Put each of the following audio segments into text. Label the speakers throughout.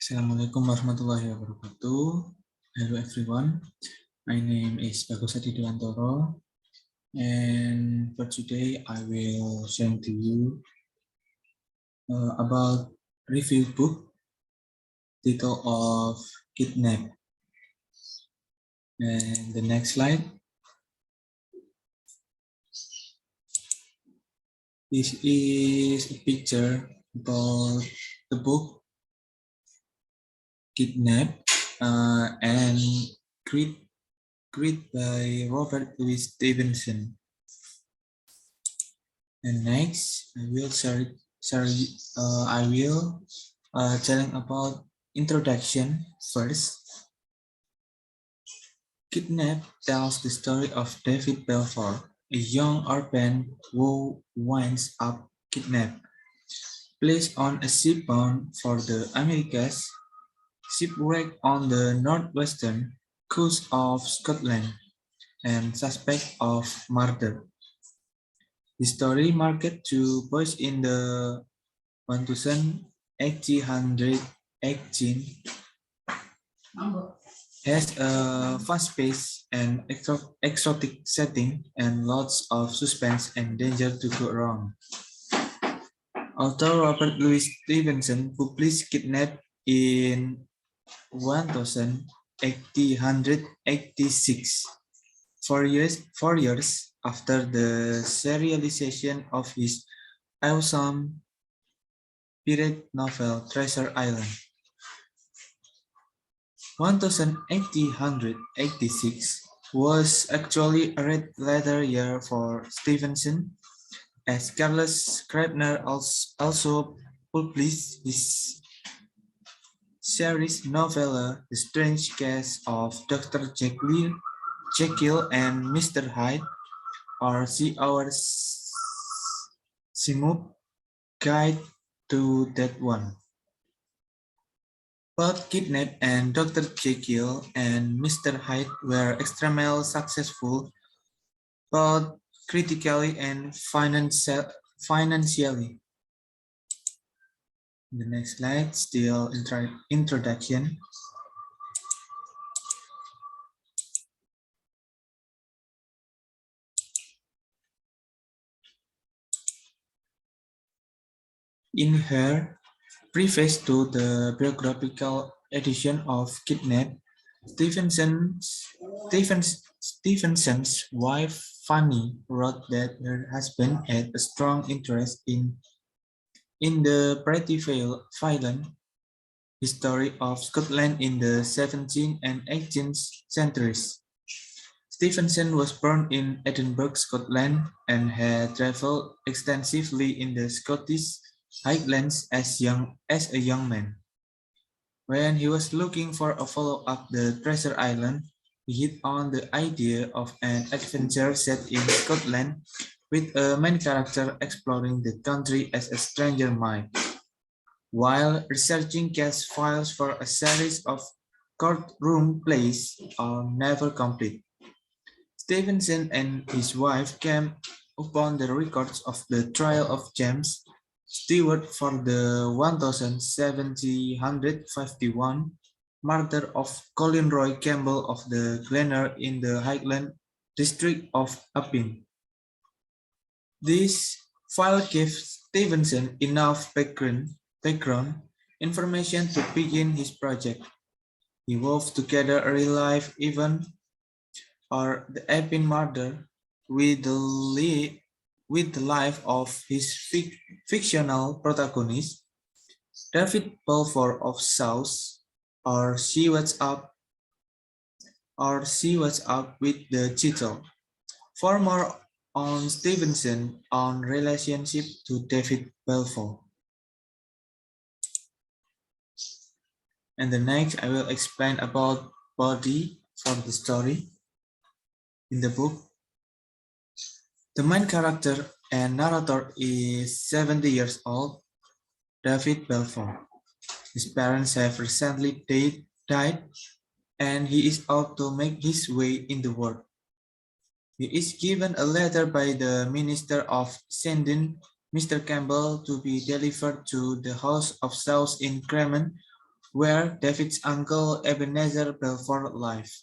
Speaker 1: Assalamualaikum warahmatullahi wabarakatuh. Hello everyone. My name is Bagus Dewantoro, and for today I will share to you about review book title of Kidnap. And the next slide. This is a picture about the book Kidnap and created by Robert Louis Stevenson. And next, I will telling about introduction first. Kidnap tells the story of David Balfour, a young orphan who winds up kidnapped, placed on a ship bound for the Americas, shipwrecked on the northwestern coast of Scotland, and suspect of murder. The story marketed to boys in the 1818 has a fast-paced and exotic setting and lots of suspense and danger to go wrong. Author Robert Louis Stevenson published Kidnap in 1886, 4 years after the serialization of his awesome period novel Treasure Island. 1886 was actually a red letter year for Stevenson, as Carlos Scribner also published his series novella The Strange Case of Dr. Jekyll and Mr. Hyde, or Our Simuk Guide to That One. Both Kidnap and Dr. Jekyll and Mr. Hyde were extremely successful, both critically and financially. The next slide, still introduction. In her preface to the biographical edition of Kidnap, Stevenson's wife Fanny wrote that her husband had a strong interest in the pretty violent history of Scotland in the 17th and 18th centuries. Stevenson was born in Edinburgh, Scotland, and had traveled extensively in the Scottish Highlands as a young man. When he was looking for a follow-up the Treasure Island, he hit on the idea of an adventure set in Scotland with a main character exploring the country as a stranger might, while researching case files for a series of courtroom plays are never complete. Stevenson and his wife came upon the records of the trial of James Stewart for the 1751 murder of Colin Roy Campbell of the Glenor in the Highland district of Appin. This file gave Stevenson enough background information to begin his project. He wove together a real-life event, or the Appin murder, with the life of his fictional protagonist, David Balfour of South, or She What's Up with the Title. For more on Stevenson on relationship to David Balfour. And the next, I will explain about body for the story. In the book, the main character and narrator is 70 years old, David Balfour. His parents have recently died, and he is out to make his way in the world. He is given a letter by the Minister of Sending, Mr. Campbell, to be delivered to the House of South in Cremen, where David's uncle Ebenezer Belfort lived.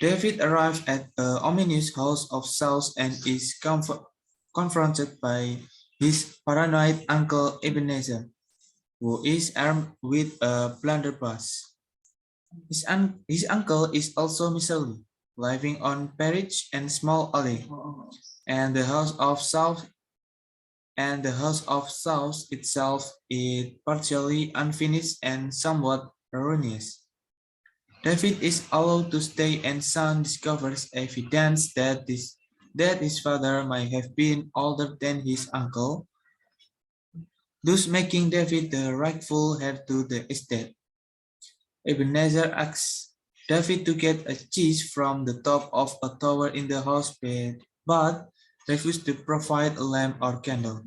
Speaker 1: David arrives at the ominous house of Saul and is confronted by his paranoid uncle Ebenezer, who is armed with a blunderbuss. His uncle is also miserly, living on Perich and Small Alley, and the house of Saul itself is partially unfinished and somewhat ruinous. David is allowed to stay and son discovers evidence that his father might have been older than his uncle, thus making David the rightful heir to the estate. Ebenezer asks David to get a cheese from the top of a tower in the house but refuses to provide a lamp or candle.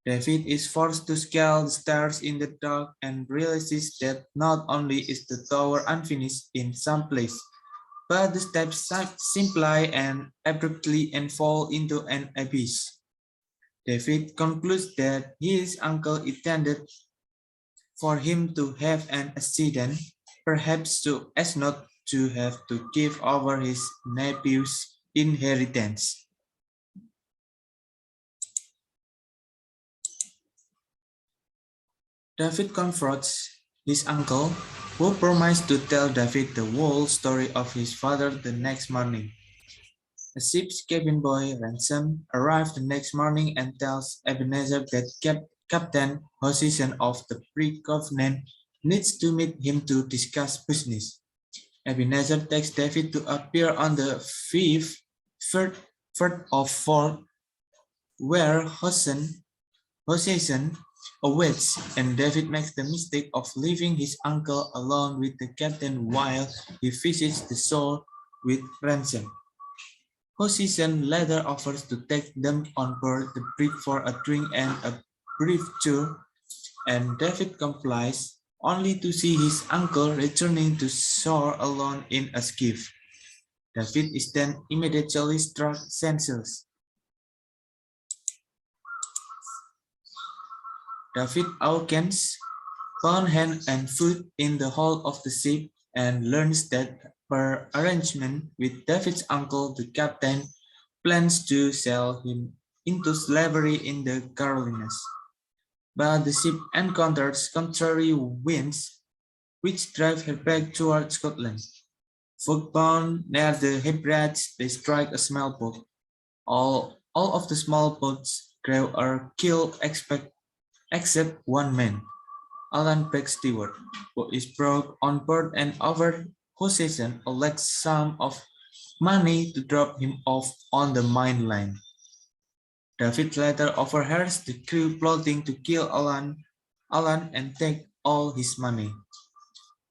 Speaker 1: David is forced to scale the stairs in the dark and realizes that not only is the tower unfinished in some place, but the steps simply and abruptly and fall into an abyss. David concludes that his uncle intended for him to have an accident, perhaps so as not to have to give over his nephew's inheritance. David confronts his uncle, who promised to tell David the whole story of his father the next morning. A ship's cabin boy, Ransom, arrives the next morning and tells Ebenezer that Captain Hosison of the Pre-Covenant needs to meet him to discuss business. Ebenezer takes David to appear on the third of 4, where Hosison awaits, and David makes the mistake of leaving his uncle alone with the captain while he visits the shore with Ransom. Hosison later offers to take them on board the brig for a drink and a brief tour, and David complies, only to see his uncle returning to shore alone in a skiff. David is then immediately struck senseless. David awakens, bound hand and foot in the hold of the ship, and learns that per arrangement with David's uncle, the captain plans to sell him into slavery in the Carolinas. But the ship encounters contrary winds, which drive her back toward Scotland. Fogbound near the Hebrides, they strike a small boat. All of the small boat's crew are killed except one man, Alan Peck Stewart, who is brought on board and offered Hosison a large sum of money to drop him off on the mainland. David later overhears the crew plotting to kill Alan and take all his money.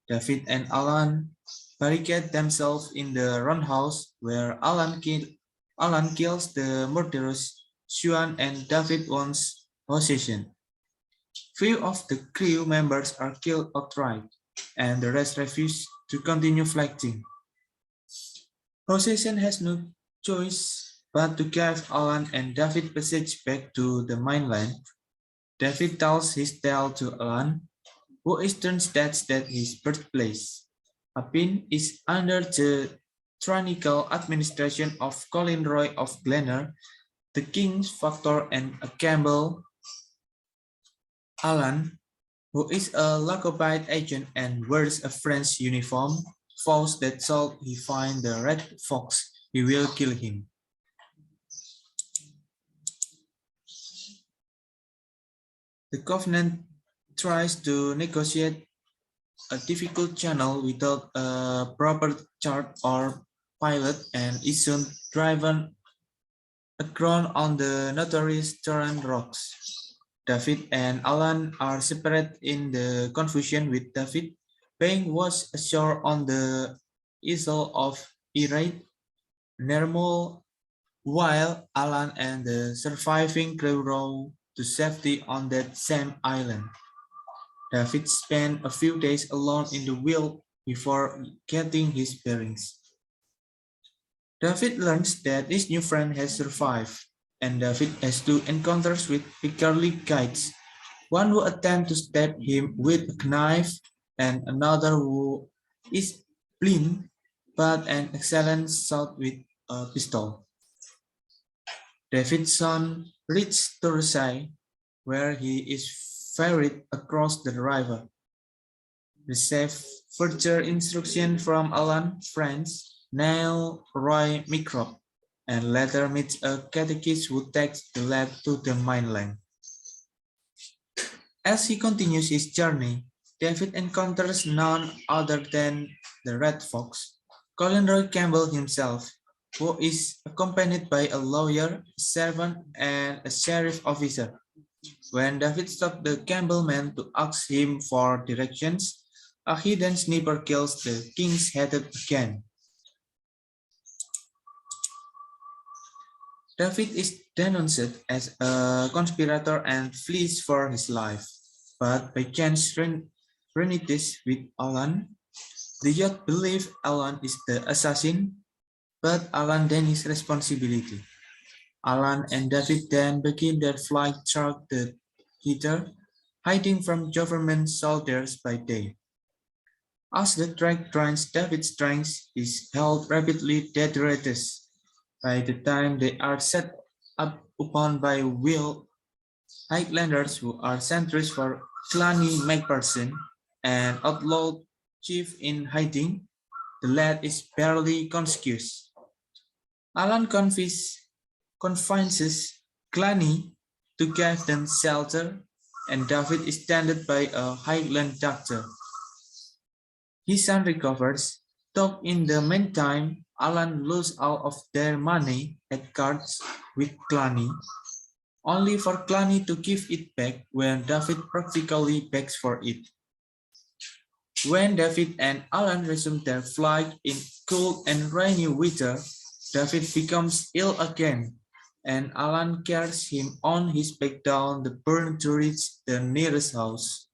Speaker 1: David and Alan barricade themselves in the roundhouse where Alan kills the murderous Xuan and David wants Hosison. Few of the crew members are killed outright, and the rest refuse to continue fighting. Hosison has no choice but to give Alan and David passage back to the mainland. David tells his tale to Alan, who in turn states that his birthplace, Appin, is under the tyrannical administration of Colin Roy of Glenner, the king's factor and a Campbell. Alan, who is a Jacobite agent and wears a French uniform, vows that should he find the red fox, he will kill him. The Covenant tries to negotiate a difficult channel without a proper chart or pilot and is soon driven aground on the notorious Torrent Rocks. David and Alan are separate in the confusion, with David being washed ashore on the isle of Irate, Nermal, while Alan and the surviving crew row to safety on that same island. David spent a few days alone in the wild before getting his bearings. David learns that his new friend has survived, and David has two encounters with peculiar guides, one who attempts to stab him with a knife, and another who is blind but an excellent shot with a pistol. Davidson reaches Torsai, where he is ferried across the river. Receives further instruction from Alan, friends, Neil, Roy, Microbe, and later meets a catechist who takes the lad to the mainland. As he continues his journey, David encounters none other than the Red Fox, Colin Roy Campbell himself, who is accompanied by a lawyer, a servant, and a sheriff officer. When David stops the Campbell man to ask him for directions, a hidden sniper kills the king's head again. David is denounced as a conspirator and flees for his life, but by chance reunites with Alan. The youth believe Alan is the assassin, but Alan denies responsibility. Alan and David then begin their flight through the heather, hiding from government soldiers by day. As the track drains, David's strength is held rapidly deteriorates. By the time they are set up upon by Will Highlanders who are sentries for Clanny MacPherson, an outlaw chief in hiding, the lad is barely conscious. Alan confises Clanny to give them shelter, and David is tended by a Highland doctor. His son recovers, though in the meantime, Alan loses all of their money at cards with Clanny, only for Clanny to give it back when David practically begs for it. When David and Alan resume their flight in cold and rainy weather, David becomes ill again, and Alan carries him on his back down the burn to reach the nearest house.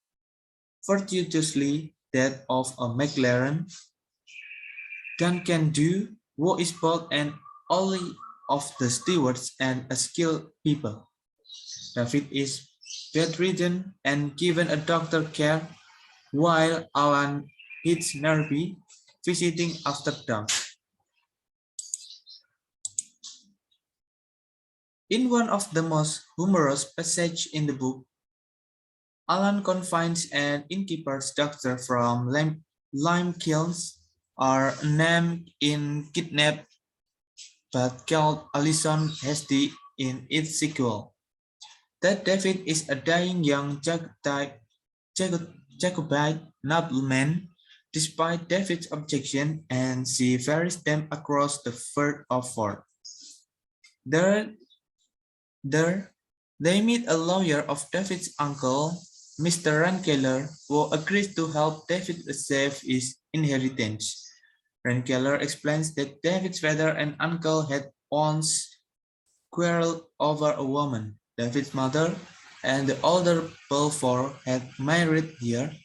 Speaker 1: Fortuitously, that of a McLaren, Duncan Dew, who is both and only of the stewards and a skilled people. David is bedridden and given a doctor care, while Alan hits Nerby, visiting after dark. In one of the most humorous passages in the book, Alan confines an innkeeper's daughter from lime kilns, or named in Kidnap, but called Alison Hasty in its sequel. That David is a dying young Jacobite nobleman, despite David's objection, and she ferries them across the Firth of Forth. There, they meet a lawyer of David's uncle, Mr. Rankeller, who agrees to help David receive his inheritance. Rankeller explains that David's father and uncle had once quarreled over a woman, David's mother, and the older Balfour had married here,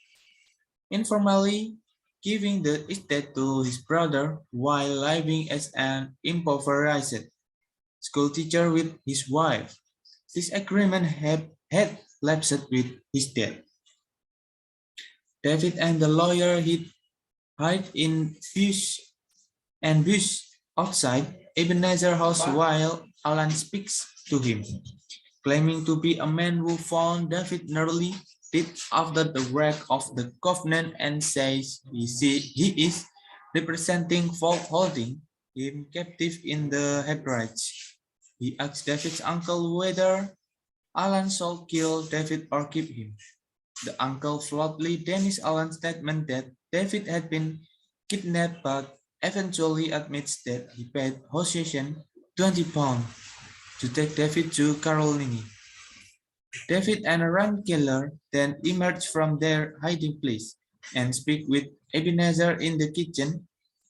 Speaker 1: informally giving the estate to his brother while living as an impoverished schoolteacher with his wife. This agreement had lapsed with his death. David and the lawyer hide in bush outside Ebenezer house while Alan speaks to him, claiming to be a man who found David nearly dead after the wreck of the covenant and says he is representing Folk holding him captive in the Hebrides. He asks David's uncle whether Alan should kill David or keep him. The uncle flatly denies Alan's statement that David had been kidnapped, but eventually admits that he paid Hossein £20 to take David to Caroline. David and Rankeller then emerge from their hiding place and speak with Ebenezer in the kitchen,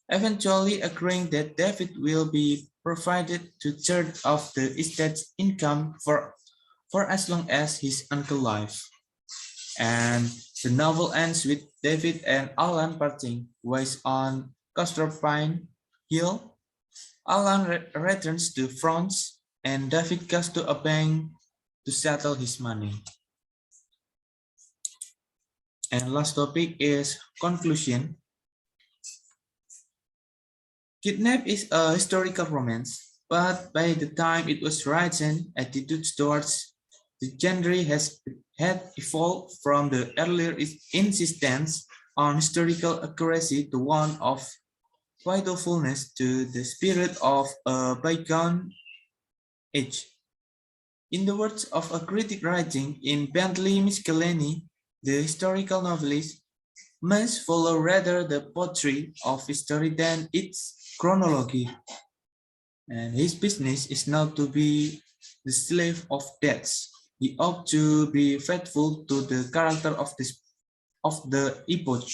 Speaker 1: eventually agreeing that David will be provided two-thirds of the estate's income for as long as his uncle lives. And the novel ends with David and Alan parting ways on Casterpine Hill. Alan returns to France, and David goes to a bank to settle his money. And last topic is conclusion. Kidnap is a historical romance, but by the time it was written, attitudes towards the genre had evolved from the earlier insistence on historical accuracy to one of vitalfulness to the spirit of a bygone age. In the words of a critic writing in Bentley Miscellany, the historical novelist must follow rather the poetry of history than its chronology, and his business is not to be the slave of dates. He ought to be faithful to the character of the epoch.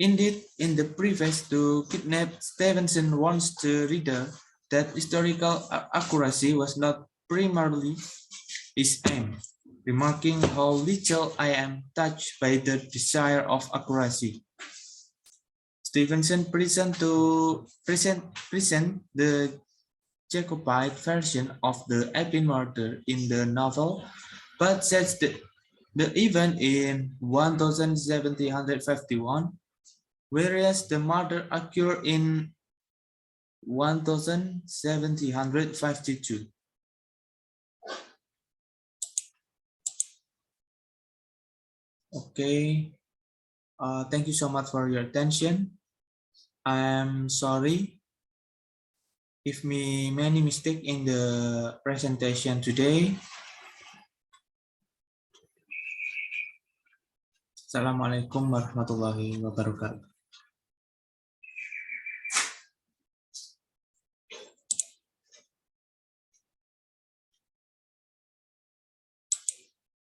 Speaker 1: Indeed, in the preface to Kidnap, Stevenson warns the reader that historical accuracy was not primarily his aim, remarking how little I am touched by the desire of accuracy. Stevenson present the Jacobite version of the Appin murder in the novel, but sets the event in 1751, whereas the murder occurred in 1752. Okay, thank you so much for your attention. I'm sorry if many mistake in the presentation today. Assalamualaikum warahmatullahi wabarakatuh.